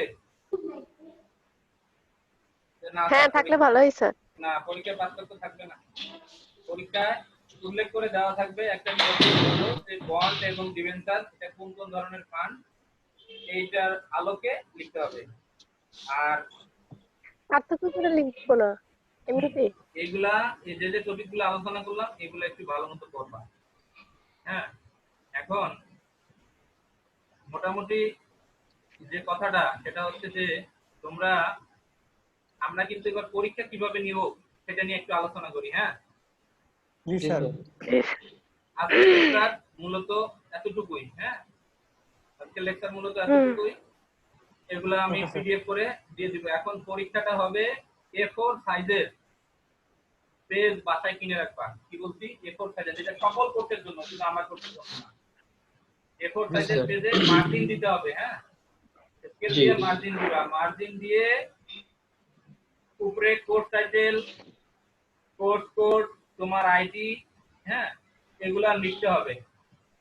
[SPEAKER 1] না
[SPEAKER 4] হ্যাঁ, থাকলে ভালোই স্যার।
[SPEAKER 1] না, পরীক্ষায় পার্থক্য থাকবে না। পরীক্ষায় উল্লেখ করে দেওয়া থাকবে একটা টপিক হলো যে বন্ড এবং ডিবেঞ্চার, এটা কোন কোন ধরনের ফান্ড, এইটার আলোকে লিখতে হবে। আর
[SPEAKER 4] পার্থক্য করে লিখবো না, এমনিতেই।
[SPEAKER 1] এইগুলা, এই যে যে টপিকগুলো আলোচনা করলাম, এগুলো একটু ভালো মতো পড়বা। হ্যাঁ, এখন মোটামুটি যে কথাটা সেটা হচ্ছে যে তোমরা, আমরা কিন্তু এবার পরীক্ষা কিভাবে নিব সেটা নিয়ে একটু আলোচনা করি। হ্যাঁ,
[SPEAKER 3] জি স্যার।
[SPEAKER 1] আজকের লেকচার মূলত এতটুকুই। হ্যাঁ, আজকের লেকচার মূলত এতটুকুই। এগুলো আমি পিডিএফ করে দিয়ে দিব। এখন পরীক্ষাটা হবে A4 সাইজের পেজ, বাসায় কিনে রাখবা। কি বলছি? A4 সাইজের, যেটা সকল কোর্সের জন্য, শুধু আমার কোর্সের জন্য না। A4 সাইজের পেজে মার্জিন দিতে হবে। হ্যাঁ, স্কেল দিয়ে মার্জিন দিবা। মার্জিন দিয়ে উপরে কোর্স টাইটেল, কোর্স কোড, তোমার আইডি, হ্যাঁ, এগুলা লিখতে হবে।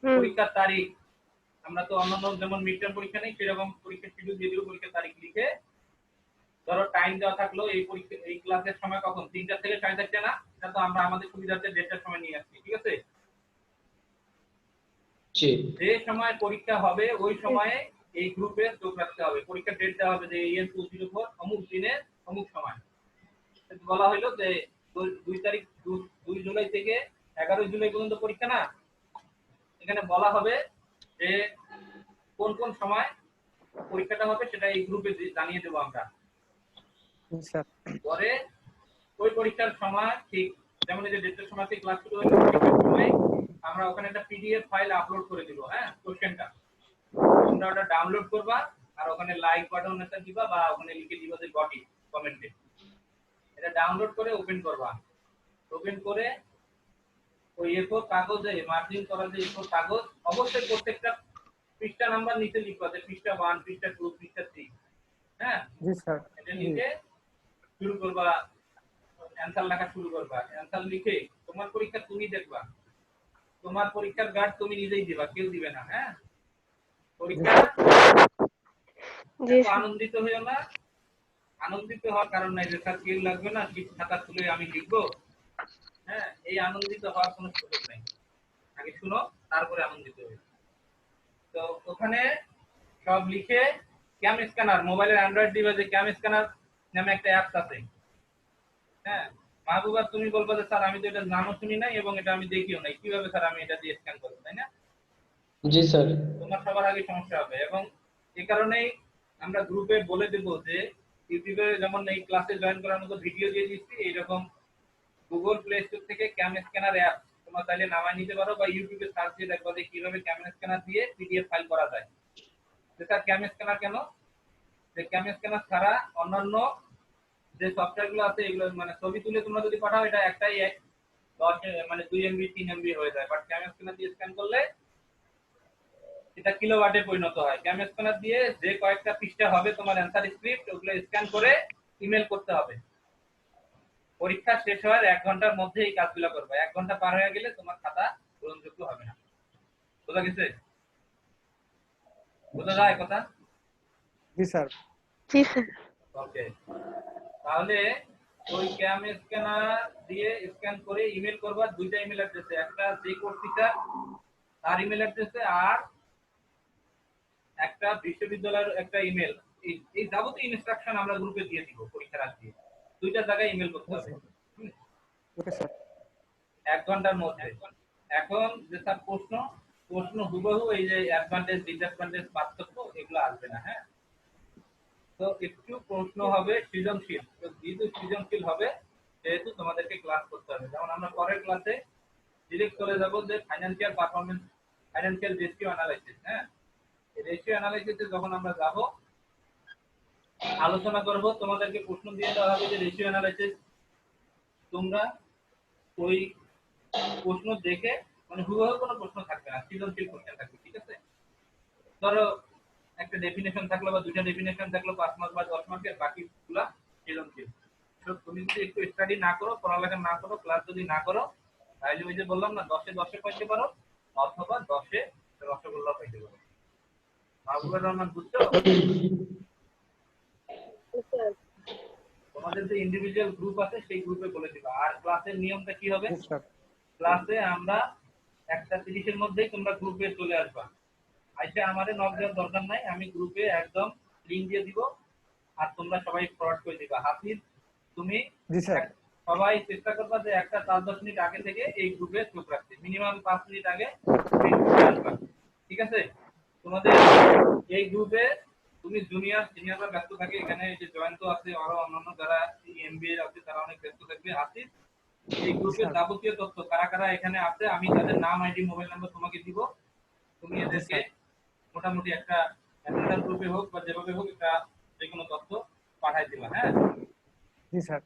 [SPEAKER 1] পরীক্ষার তারিখ, আমরা তো অন্যান্য যেমন মিড টার্ম পরীক্ষা নেই, সেরকম পরীক্ষার শিডিউল দিয়ে দিব। পরীক্ষার তারিখ লিখে, ধরো টাইম দেওয়া থাকলো এই পরীক্ষা, এই ক্লাসের সময় কখন, 3টা থেকে 4:30 না, এটা তো আমরা আমাদের সুবিধার্থে 1:30টার সময় নিয়ে আসছি। ঠিক আছে? যে সময় পরীক্ষা হবে ওই সময়ে এই গ্রুপে যোগ রাখতে হবে। পরীক্ষার ডেট দেওয়া হবে যে EN 204 অমুক দিনে অমুক সময়। বলা হলো যে 2 জুলাই থেকে 11 জুলাই পর্যন্ত পরীক্ষা না, এখানে বলা হবে যে কোন কোন সময় পরীক্ষাটা হবে, সেটা এই গ্রুপে জানিয়ে দেবো আমরা। পরে ওই পরীক্ষার সময় ঠিক যেমন এই যে ডেটের সময় থেকে ক্লাস শুরু হলো পরীক্ষার সময় আমরা ওখানে একটা পিডিএফ ফাইল আপলোড করে দিব, হ্যাঁ, কোশ্চেনটা তোমরা ওটা ডাউনলোড করবা আর ওখানে লাইক বাটন একটা দিবা বা ওখানে লিখে দিবা যে গট ইট কমেন্টে। এটা ডাউনলোড করে ওপেন করবা, ওপেন করে ওই এ4 কাগজে মার্জিন করা যে এ4 কাগজ অবশ্যই প্রত্যেকটা পৃষ্ঠা নাম্বার নিচে লিখবা যে পৃষ্ঠা 1 পৃষ্ঠা 2 পৃষ্ঠা 3, হ্যাঁ,
[SPEAKER 3] জি স্যার।
[SPEAKER 1] এটা লিখে শুরু করবা, অ্যানসার লেখা শুরু করবা। অ্যানসার লিখে তোমার পরীক্ষা তুমি দেখবা, তোমার পরীক্ষার গার্ড তুমি নিজেই দিবা, কেউ দিবে না, হ্যাঁ। পরীক্ষা
[SPEAKER 4] জি
[SPEAKER 1] এত
[SPEAKER 4] স্যার।
[SPEAKER 1] আনন্দিত হইও না, আনন্দিত হওয়ার কারণ নাই যে স্যার কেউ লাগবে না, ঠিক খাতা খুলে আমি লিখবো, হ্যাঁ, এই আনন্দিত হওয়ার কোনো সুযোগ নাই। আগে শুনো তারপরে আনন্দিত হই। তো ওখানে সব লিখে ক্যাম স্ক্যানার, মোবাইলের অ্যান্ড্রয়েড ডিভাইসে ক্যাম স্ক্যানার নামে একটা অ্যাপস আছে, হ্যাঁ। মাহবুবা তুমি বলবা যে স্যার আমি তো এটা নামও শুনি নাই এবং এটা আমি দেখিও নাই, কিভাবে স্যার আমি এটা দিয়ে স্ক্যান করবো, তাই না?
[SPEAKER 3] জি স্যার।
[SPEAKER 1] তোমার সবার আগে সমস্যা হবে এবং এই কারণেই আমরা গ্রুপে বলে দেব যে ইউটিউবে যেমন এই ক্লাসে জয়েন করার মতো ভিডিও দিয়ে দিচ্ছি, এইরকম গুগল প্লে স্টোর থেকে ক্যাম স্ক্যানার অ্যাপ তোমরা চাইলে নামায় নিতে পারো বা ইউটিউবে সার্চ দিয়ে দেখবা যে কিভাবে ক্যাম স্ক্যানার দিয়ে পিডিএফ ফাইল করা যায়। সেটা ক্যাম স্ক্যানার কেন, যে ক্যাম স্ক্যানার ছাড়া অন্যান্য যে সফটওয়্যারগুলো আছে এগুলো মানে ছবি তুলে তোমরা যদি পাঠাও এটা একটাই 10 মানে 2 এমবি 3 এমবি হয়ে যায়, বাট ক্যাম স্ক্যানার দিয়ে স্ক্যান করলে এটা কিলোওয়াটে পরিণত হয়। ক্যাম স্ক্যানার দিয়ে যে কয়েকটা পৃষ্ঠা হবে তোমার অ্যানসার স্ক্রিপ্ট ওগুলো স্ক্যান করে ইমেল করতে হবে। পরীক্ষা শেষ হওয়ার 1 ঘন্টার মধ্যে এই কাজগুলো করবে, 1 ঘন্টা পার হয়ে গেলে তোমার খাতা গ্রহণযোগ্য হবে না। বোঝা গেছে? বোঝা যায় কথা?
[SPEAKER 3] জি স্যার।
[SPEAKER 4] জি স্যার।
[SPEAKER 1] ওকে, তাহলে ওই ক্যাম স্ক্যানার দিয়ে স্ক্যান করে ইমেল করবা দুইটা ইমেল অ্যাড্রেসে, একটা যে কোর্স টিচার তার ইমেল অ্যাড্রেসে আর একটা বিশ্ববিদ্যালয়ের একটা ইমেল। এই যাবতীয় ইনস্ট্রাকশন আমরা গ্রুপে দিয়ে দিব পরীক্ষার আগে, দুইটা জায়গায় ইমেল করতে হবে
[SPEAKER 3] ওকে স্যার।
[SPEAKER 1] 1 ঘন্টার মধ্যে। এখন যে স্যার প্রশ্ন হুবহু এই যে অ্যাডভান্টেজ ডিসঅ্যাডভান্টেজ পার্থক্য এগুলো আসবে না, হ্যাঁ। তো একটু প্রশ্ন হবে সৃজনশীল, তো যেহেতু সৃজনশীল হবে সেহেতু তোমাদেরকে ক্লাস করতে হবে। যেমন আমরা পরের ক্লাসে ডিরেক্ট চলে যাব যে financial performance, financial ratio analysis, হ্যাঁ। এই রেশিও অ্যানালাইসিসে যখন আমরা যাব আলোচনা করব, তোমাদেরকে প্রশ্ন দিয়ে দেওয়া হবে যে রেশিও অ্যানালাইসিস তোমরা ওই প্রশ্ন দেখে মানে হুবহু কোনো প্রশ্ন থাকবে না, সৃজনশীল কোশ্চেন থাকবে, ঠিক আছে। ধরো একটা ডেফিনেশন থাকলো বা দুইটা ডেফিনেশন থাকলো 5 মার্ক বা 10 মার্কের, বাকিগুলা সৃজনশীল। তো তুমি যদি একটু স্টাডি না করো, পড়ালেখা না করো, ক্লাস যদি না করো, তাহলে ওই যে বললাম না 10-এ 10 পাইতে পারো অথবা 10-এ রসগোল্লা পাইতে পারো। মাহবুবুর রহমান বুঝছো? তোমাদের যে ইন্ডিভিজুয়াল গ্রুপ আছে সেই গ্রুপে বলে দিবা। আর ক্লাসের নিয়মটা কি হবে,
[SPEAKER 3] জি স্যার।
[SPEAKER 1] ক্লাসে আমরা 1:30-এর মধ্যেই তোমরা গ্রুপে চলে আসবা। আইসা আমারে নক দেওয়ার দরকার নাই, আমি গ্রুপে একদম লিংক দিয়ে দিব আর তোমরা সবাই ফরওয়ার্ড করে দিবা। হাফিজ তুমি
[SPEAKER 3] জি স্যার।
[SPEAKER 1] সবাই চেষ্টা করবা যে একটা 5-10 মিনিট আগে থেকে এই গ্রুপে চোখ রাখতে, মিনিমাম 5 মিনিট আগে এই গ্রুপে আসবা, ঠিক আছে। তোমাদের এই গ্রুপে তুমি জুনিয়র সিনিয়ররা ব্যস্ত থাকে, এখানে যে জয়ন্ত আছে আরো অন্যান্য যারা এমবিএ আছে তারা অনেক ব্যস্ত থাকবে। হাফিজ এই গ্রুপের যাবতীয় তথ্য কারা কারা এখানে আছে আমি তাদের নাম আইডি মোবাইল নাম্বার তোমাকে দিব, তুমি এদেরকে মোটামুটি একটা অ্যাটেন্ডার গ্রুপে হোক বা যেভাবে হোক একটা যে কোনো তথ্য পাঠাই দিবা, হ্যাঁ।
[SPEAKER 3] জি স্যার।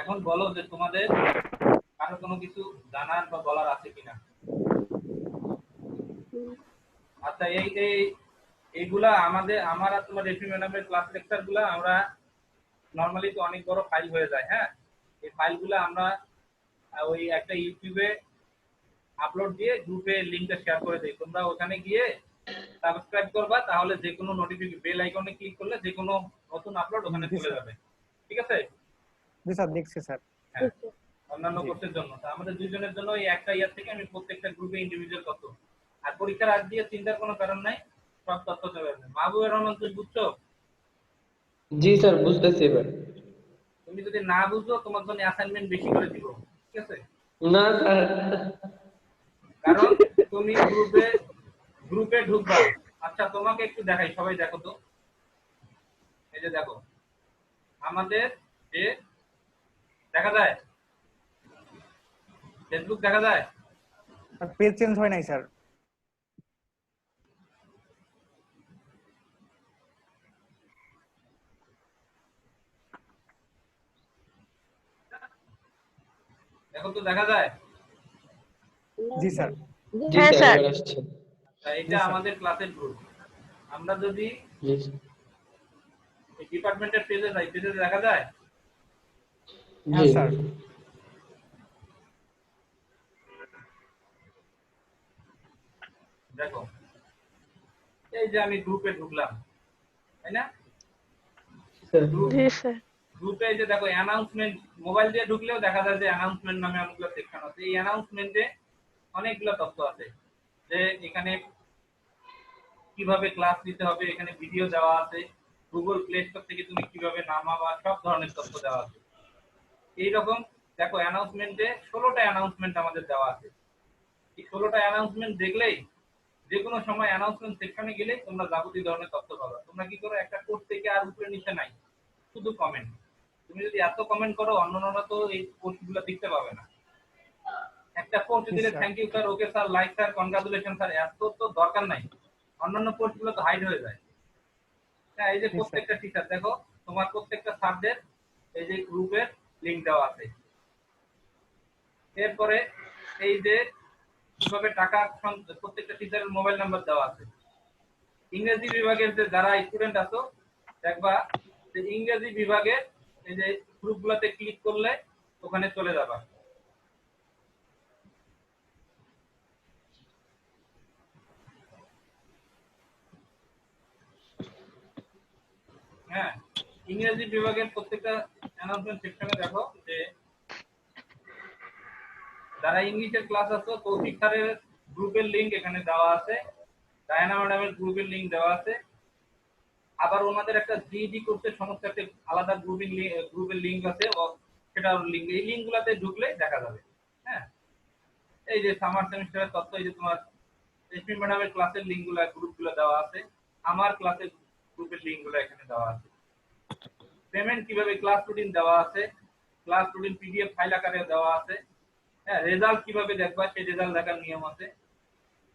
[SPEAKER 1] এখন বলো যে তোমাদের কারো কোনো কিছু জানার বা বলার আছে কিনা। আচ্ছা, এইগুলা আমার আর তোমার রেফি ম্যাডামের ক্লাস লেকচার গুলা আমরা নরমালি তো অনেক বড় ফাইল হয়ে যায়, হ্যাঁ। এই ফাইলগুলো আমরা ওই একটা ইউটিউবে আপলোড দিয়ে গ্রুপে লিংকটা শেয়ার করে দেই, তোমরা ওখানে গিয়ে সাবস্ক্রাইব করবা, তাহলে যে কোনো নোটিফিকেশন বেল আইকনে ক্লিক করলে যে কোনো নতুন আপলোড ওখানে চলে যাবে, ঠিক আছে।
[SPEAKER 3] জি স্যার, দেখছি স্যার।
[SPEAKER 1] হ্যাঁ, অন্যান্য কোর্সের জন্য তো আমাদের দুইজনের জন্য এই একটা ইয়ার থেকে আমি প্রত্যেকটা গ্রুপে ইন্ডিভিজুয়াল তথ্য, আর পরীক্ষার আগ দিয়ে চিন্তার কোনো কারণ নাই, সব তথ্য চলে আসবে। মাহবুবুর রহমান তুমি বুঝছো?
[SPEAKER 3] জি স্যার, বুঝতেছি এবার।
[SPEAKER 1] তুমি যদি না বুঝো তোমার জন্য অ্যাসাইনমেন্ট বেশি করে দিব, ঠিক আছে।
[SPEAKER 3] না স্যার।
[SPEAKER 1] কারণ তুমি গ্রুপে ঢুকবা। আচ্ছা তোমাকে একটু দেখাই, সবাই দেখো তো, এই যে দেখো আমাদের যে দেখা যায় ফেসবুক দেখা যায়?
[SPEAKER 3] পেজ চেঞ্জ হয় নাই স্যার।
[SPEAKER 1] এখন তো দেখা যায়।
[SPEAKER 3] জি স্যার।
[SPEAKER 5] জি
[SPEAKER 4] হ্যাঁ
[SPEAKER 5] স্যার
[SPEAKER 4] স্যার।
[SPEAKER 5] এবার আসছে।
[SPEAKER 1] এটা আমাদের ক্লাসের গ্রুপ। আমরা যদি
[SPEAKER 5] জি
[SPEAKER 1] এই ডিপার্টমেন্টের পেজে যাই, পেজে দেখা যায়।
[SPEAKER 3] হ্যাঁ
[SPEAKER 5] জি
[SPEAKER 3] স্যার।
[SPEAKER 1] দেখো, এই যে আমি গ্রুপে ঢুকলাম, তাই না?
[SPEAKER 5] স্যার।
[SPEAKER 4] জি স্যার।
[SPEAKER 1] গ্রুপে এই যে দেখো অ্যানাউন্সমেন্ট, মোবাইল দিয়ে ঢুকলেও দেখা যায় যে অ্যানাউন্সমেন্ট নামে অনেকগুলো সেকশন আছে। এই অ্যানাউন্সমেন্টে অনেকগুলো তথ্য আছে, যে এখানে কিভাবে ক্লাস নিতে হবে, এখানে ভিডিও দেওয়া আছে, গুগল প্লে স্টোর থেকে তুমি কিভাবে নামাবা, সব ধরনের তথ্য দেওয়া আছে। এইরকম দেখো অ্যানাউন্সমেন্টে 16টা অ্যানাউন্সমেন্ট আমাদের দেওয়া আছে। এই 16টা অ্যানাউন্সমেন্ট দেখলেই যে কোনো সময় অ্যানাউন্সমেন্ট সেকশনে গেলে তোমরা যাবতীয় ধরনের তথ্য পাবা। তোমরা কি করো, একটা কোর্স থেকে আর উপরে নিচে নাই, শুধু কমেন্ট। তুমি যদি এত কমেন্ট করো, অন্যরা তো এই পোস্টগুলো দেখতে পাবে না। একটা পোস্ট দিলে thank you sir, okay sir, like sir, congratulation sir, এত তো দরকার নাই। অন্যান্য পোস্টগুলো তো হাইড হয়ে যায়। হ্যাঁ, এই যে প্রত্যেকটা টিচার দেখো, তোমার প্রত্যেকটা সাবজেক্ট এই যে গ্রুপের লিংক দেওয়া আছে। এরপরে এই যে কিভাবে টাকা, প্রত্যেকটা টিচারের মোবাইল নাম্বার দেওয়া আছে। ইংরেজি বিভাগের যে যারা স্টুডেন্ট আছো, দেখবা যে ইংরেজি বিভাগের এই যে গ্রুপগুলোতে ক্লিক করলে ওখানে চলে যাবা। হ্যাঁ, ইংরেজি বিভাগের প্রত্যেকটা অ্যানাউন্সমেন্ট সেকশনে দেখো যে যারা ইংলিশের ক্লাস আছে, কৌশিক স্যারের গ্রুপের লিংক এখানে দেওয়া আছে, ডায়না ম্যাডামের গ্রুপের লিংক দেওয়া আছে। আবার ওনাদের একটা জিডি কোর্সের সমস্ত একটা আলাদা গ্রুপের লিংক আছে, সেটার লিংক, এই লিংকগুলোতে ঢুকলে দেখা যাবে। হ্যাঁ, এই যে সামার সেমিস্টারের তথ্য, এই যে তোমার রেশমি ম্যাডামের ক্লাসের লিংকগুলো, গ্রুপগুলো দেওয়া আছে। আমার ক্লাসের গ্রুপের লিংকগুলো এখানে দেওয়া আছে। পেমেন্ট কিভাবে, ক্লাস রুটিন দেওয়া আছে, ক্লাস রুটিন পিডিএফ ফাইল আকারে দেওয়া আছে। হ্যাঁ, রেজাল্ট কিভাবে দেখবা, সেই রেজাল্ট দেখার নিয়ম আছে।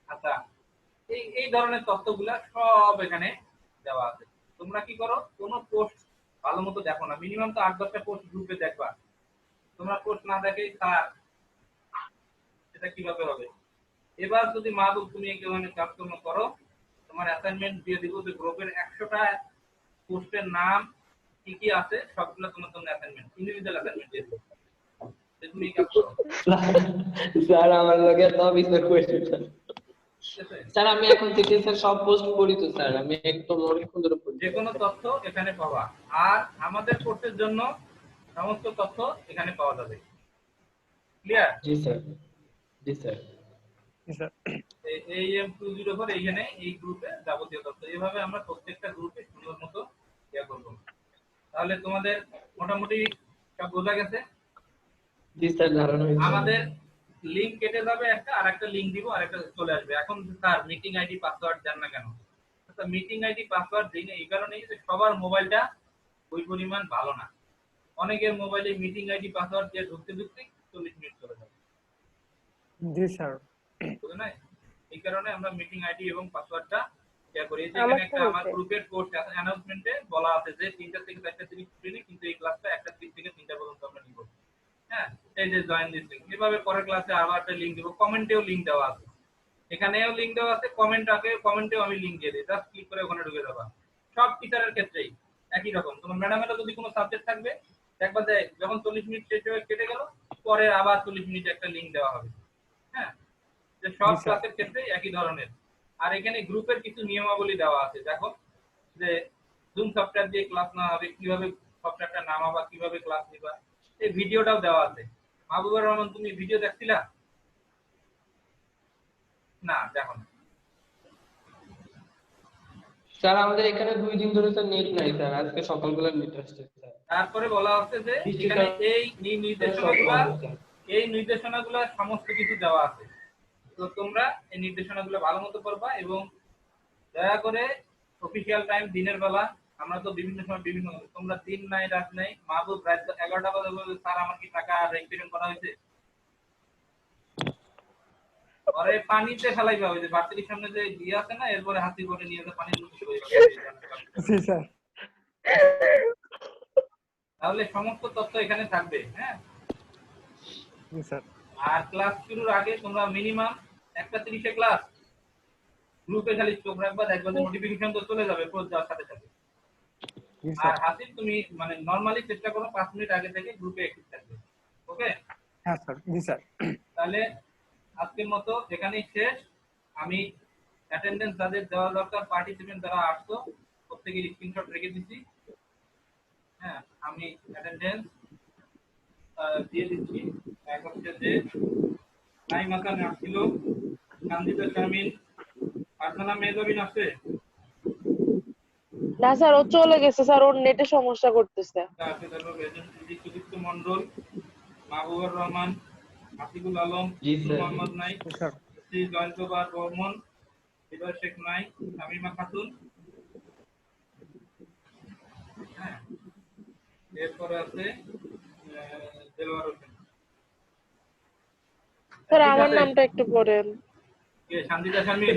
[SPEAKER 1] আচ্ছা, এই এই ধরনের তথ্যগুলা সব এখানে দেওয়া আছে। তোমরা কি করো, কোনো পোস্ট ভালো মতো দেখো না, মিনিমাম তো 8-10টা পোস্ট গ্রুপে দেখবা। তোমরা পোস্ট না দেখেই স্যার, এটা কিভাবে হবে? এবার যদি মাহবুব তুমি এই ধরনের কাজকর্ম করো, তোমার অ্যাসাইনমেন্ট দিয়ে দিব যে গ্রুপের 100টা পোস্টের নাম কি কি আছে, সবগুলো তোমার জন্য অ্যাসাইনমেন্ট, ইন্ডিভিজুয়াল অ্যাসাইনমেন্ট দিয়ে দিব। তুমি এই কাজ করো।
[SPEAKER 5] স্যার আমার লগে তো বিস্তার কোয়েশ্চেন স্যার।
[SPEAKER 1] ঠিক আছে?
[SPEAKER 5] স্যার আমি এখন থেকে স্যার সব পোস্ট পড়ি তো স্যার, আমি একদম অনেকক্ষণ ধরে পড়ি।
[SPEAKER 1] যে কোনো তথ্য এখানে পাবা, আর আমাদের কোর্সের জন্য সমস্ত তথ্য এখানে পাওয়া যাবে। ক্লিয়ার?
[SPEAKER 5] জি স্যার। জি স্যার।
[SPEAKER 3] জি স্যার।
[SPEAKER 1] এই M204 এইখানে এই গ্রুপে যাবতীয় তথ্য, এইভাবে আমরা প্রত্যেকটা গ্রুপে সুন্দর মতো ইয়া করব। তাহলে তোমাদের মোটামুটি সব বোঝা গেছে।
[SPEAKER 5] জি স্যার ধারণা হয়েছে।
[SPEAKER 1] আমাদের লিংক কেটে যাবে একটা, আর একটা লিংক দিব, আর একটা চলে আসবে। এখন স্যার মিটিং আইডি পাসওয়ার্ড জান না কেন? আচ্ছা, মিটিং আইডি পাসওয়ার্ড দিই না এই কারণেই যে সবার মোবাইলটা ওই পরিমাণ ভালো না। অনেকের মোবাইলে মিটিং আইডি পাসওয়ার্ড দিয়ে ঢুকতে ঢুকতে 40 মিনিট চলে যাবে।
[SPEAKER 3] জি স্যার।
[SPEAKER 1] বুঝলে না? এই কারণে আমরা মিটিং আইডি এবং পাসওয়ার্ডটা শেয়ার করি।
[SPEAKER 4] আমার
[SPEAKER 1] এখানে একটা
[SPEAKER 4] তো
[SPEAKER 1] আমার
[SPEAKER 4] হয়েছে।
[SPEAKER 1] গ্রুপের কোর্স অ্যানাউন্সমেন্টে বলা আছে যে 3টা থেকে 4টা 30 ট্রেনিং, কিন্তু এই ক্লাসটা 1টা 30 থেকে 3টা পর্যন্ত আমরা নিব। হ্যাঁ, এই যে জয়েন দিস লিংক, এভাবে পরের ক্লাসে আবার একটা লিংক দেব। কমেন্টেও লিংক দেওয়া আছে, এখানেও লিংক দেওয়া আছে, কমেন্টেও আমি লিংক দিয়ে দিই, জাস্ট ক্লিক করে ওখানে ঢুকে যাবা। সব টিচারের ক্ষেত্রেই একই রকম। তোমার ম্যাডামেরও যদি কোনো সাবজেক্ট থাকবে, দেখবা যে যখন 40 মিনিট শেষ হয়ে কেটে গেল, পরে আবার 40 মিনিট একটা লিংক দেওয়া হবে। হ্যাঁ, যে সব
[SPEAKER 3] জি স্যার।
[SPEAKER 1] ক্লাসের ক্ষেত্রে একই ধরনের। আর এখানে গ্রুপের কিছু নিয়মাবলী দেওয়া আছে, দেখো যে জুম সফটওয়্যার দিয়ে ক্লাস না হবে, কিভাবে সফটওয়্যারটা নামাবা, কিভাবে ক্লাস নিবা, এই ভিডিওটাও দেওয়া আছে। মাহবুবুর রহমান, তুমি ভিডিও দেখছিলা? না, দেখো না।
[SPEAKER 5] স্যার আমাদের এখানে 2 দিন ধরে স্যার নেট নাই স্যার, আজকে সকালবেলা নেট আসছে স্যার।
[SPEAKER 1] তারপরে বলা হচ্ছে যে
[SPEAKER 5] বৃষ্টির
[SPEAKER 1] এখানে
[SPEAKER 5] কারণে
[SPEAKER 1] এই
[SPEAKER 5] সব
[SPEAKER 1] নির্দেশনাগুলা,
[SPEAKER 5] বন্ধ স্যার।
[SPEAKER 1] এই নির্দেশনাগুলা সমস্ত কিছু দেওয়া আছে। তো তোমরা এই নির্দেশনাগুলো ভালো মতো পড়বা, এবং দয়া করে অফিসিয়াল টাইম দিনের বেলা, আমরা তো বিভিন্ন সময় বিভিন্ন, তোমরা দিন নাই রাত নাই। মাহবুব রাত 11টা বাজে বলবে স্যার আমার কি টাকা রেজিস্ট্রেশন করা হয়েছে? পরে পানিতে ফেলাইবা, ওই যে বাচ্চাটির সামনে যে দিয়ে আছে না, এরপরে হাতি করে নিয়ে যে পানির মধ্যে ফেলাইবা।
[SPEAKER 3] জি স্যার।
[SPEAKER 1] তাহলে সমস্ত তথ্য এখানে থাকবে। হ্যাঁ,
[SPEAKER 3] জি স্যার।
[SPEAKER 1] আর ক্লাস শুরুর আগে তোমরা মিনিমাম 1:30 ক্লাস গ্রুপে খালি চোখ রাখবা, দেখবা যে নোটিফিকেশন তো চলে যাবে পোস্ট যাওয়ার সাথে সাথে।
[SPEAKER 3] জি
[SPEAKER 1] আর
[SPEAKER 3] স্যার।
[SPEAKER 1] হাসিব তুমি মানে নরমালি চেষ্টা করো 5 মিনিট আগে থেকে গ্রুপে অ্যাক্টিভ থাকবে। ওকে,
[SPEAKER 3] হ্যাঁ স্যার। জি স্যার।
[SPEAKER 1] তাহলে আজকের মতো এখানেই শেষ। আমি অ্যাটেন্ডেন্স যাদের দেওয়া দরকার, পার্টিসিপেন্ট যারা আসতো প্রত্যেকের স্ক্রিনশট রেখে দিচ্ছি। হ্যাঁ, আমি অ্যাটেন্ডেন্স দিয়ে দিচ্ছি। এক হচ্ছে যে নাইম হাসান আসছিল, কান্দিতা শামিন, ফারজানা মেহজাবিন আছে,
[SPEAKER 6] না স্যার, ও চলে গেছে স্যার, ওর নেটে সমস্যা করতেছে।
[SPEAKER 1] আছে তারপর সুদীপ্ত মন্ডল, মাহবুবুর রহমান, আতিকুল আলম,
[SPEAKER 5] জি স্যার।
[SPEAKER 1] মোহাম্মদ নাইক,
[SPEAKER 3] জি স্যার।
[SPEAKER 1] শ্রী জয়ন্তবার বর্মন, হৃদয় শেখ নাইক, শামিমা খাতুন। হ্যাঁ, এরপরে আছে দেলোয়ার হোসেন।
[SPEAKER 6] স্যার
[SPEAKER 1] ঠিক
[SPEAKER 6] আমার
[SPEAKER 1] আছে,
[SPEAKER 6] নামটা একটু পড়েন।
[SPEAKER 1] কে? শান্তিতা শারমিন।